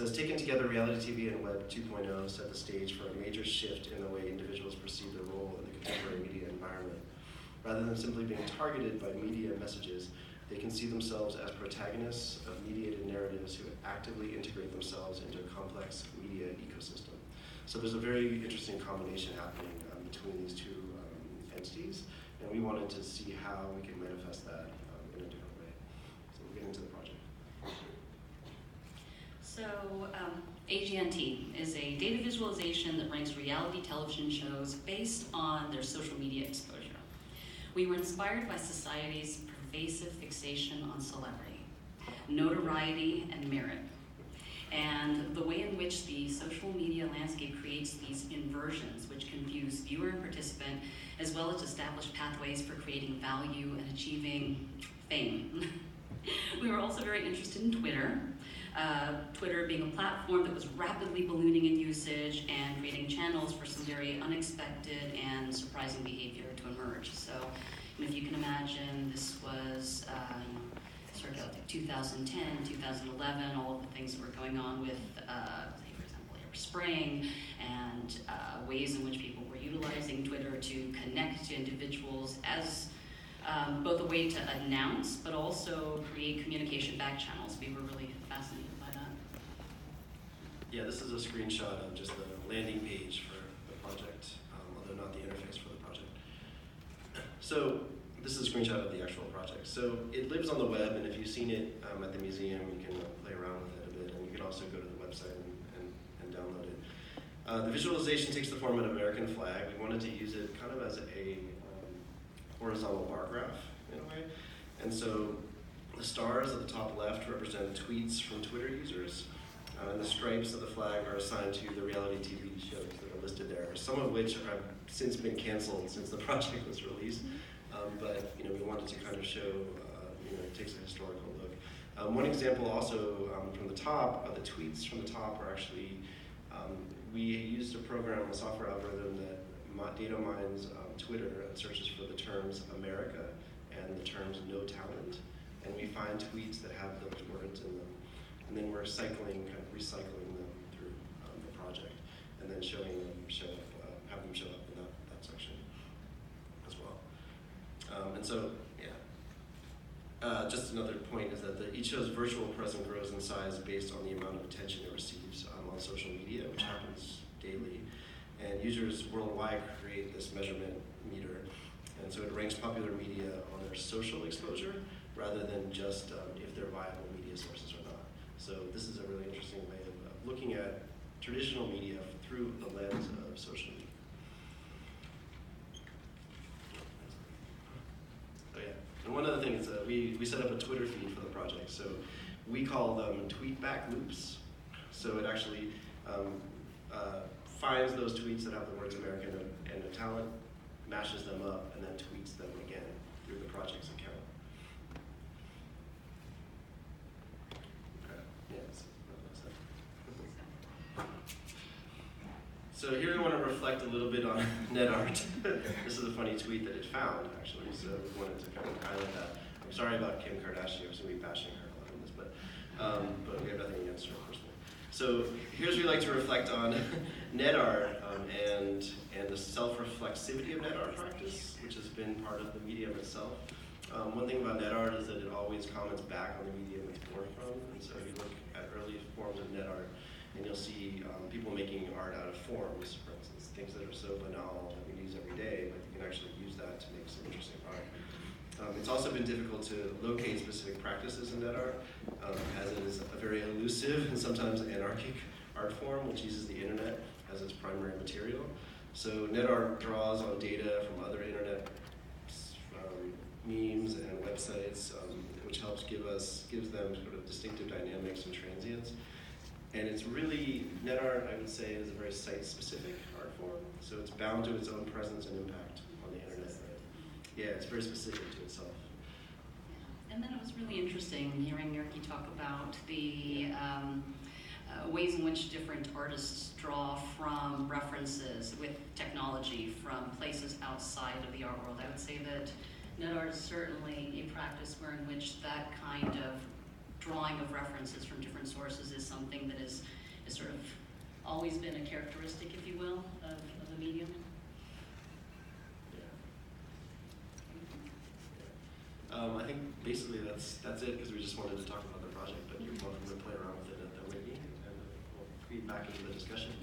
says, taken together, reality TV and Web 2.0 set the stage for a major shift in the way individuals perceive their role in the contemporary media environment. Rather than simply being targeted by media messages, they can see themselves as protagonists of mediated narratives who actively integrate themselves into a complex media ecosystem. So there's a very interesting combination happening between these two entities, and we wanted to see how we can manifest that in a different way. So we'll get into the project. So AGNT is a data visualization that ranks reality television shows based on their social media exposure. We were inspired by society's pervasive fixation on celebrity, notoriety, and merit, and the way in which the social media landscape creates these inversions which confuse viewer and participant, as well as establish pathways for creating value and achieving fame. We were also very interested in Twitter. Twitter being a platform that was rapidly ballooning in usage and creating channels for some very unexpected and surprising behavior to emerge. So, if you can imagine, this was sort of like 2010, 2011, all of the things that were going on with, say for example, air spraying and ways in which people were utilizing Twitter to connect to individuals as both a way to announce, but also create communication back channels. We were really fascinated by that. Yeah, this is a screenshot of just the landing page for the project, although not the interface for the project. So this is a screenshot of the actual project. So it lives on the web, and if you've seen it at the museum, you can play around with it a bit, and you can also go to the website and download it. The visualization takes the form of an American flag. We wanted to use it kind of as a horizontal bar graph in a way. And so the stars at the top left represent tweets from Twitter users, and the stripes of the flag are assigned to the reality TV shows that are listed there, some of which have since been canceled since the project was released. But we wanted to kind of show, it takes a historical look. One example also from the top, the tweets from the top are actually, we used a program, a software algorithm that data mines Twitter and searches for the terms America and the terms no talent. And we find tweets that have those words in them. And then we're recycling them through the project, and then have them show up in that section as well. And so, just another point is that each show's virtual presence grows in size based on the amount of attention it receives on social media, which happens daily. And users worldwide create this measurement meter, and so it ranks popular media on their social exposure rather than just if they're viable media sources or not. So this is a really interesting way of looking at traditional media through the lens of social media. Oh yeah, and one other thing is that we set up a Twitter feed for the project. So we call them tweetback loops. So it actually finds those tweets that have the words American and no talent, mashes them up, and then tweets them again through the project's account. So here we want to reflect a little bit on NetArt. This is a funny tweet that it found, actually, so we wanted to kind of highlight that. I'm sorry about Kim Kardashian, I'm going to be bashing her a lot on this, but we have nothing against her personally. So here's where we like to reflect on NetArt and the self-reflexivity of NetArt practice, which has been part of the medium itself. One thing about NetArt is that it always comments back on the medium it's born from, and so if you look at early forms of NetArt, and you'll see people making art out of forms, for instance, things that are so banal that we use every day, but you can actually use that to make some interesting art. It's also been difficult to locate specific practices in NetArt, as it is a very elusive and sometimes anarchic art form, which uses the internet as its primary material. So NetArt draws on data from other internet memes and websites, which gives them sort of distinctive dynamics and transients. And it's really, NetArt, I would say, is a very site-specific art form, so it's bound to its own presence and impact on the internet. Right? Yeah, it's very specific to itself. And then it was really interesting hearing Yerke talk about the ways in which different artists draw from references with technology from places outside of the art world. I would say that NetArt is certainly a practice in which that kind of drawing of references from different sources is something that is sort of always been a characteristic, if you will, of the medium. I think basically that's it, because we just wanted to talk about the project, but you're welcome to play around with it at the WED, and we'll feed back into the discussion.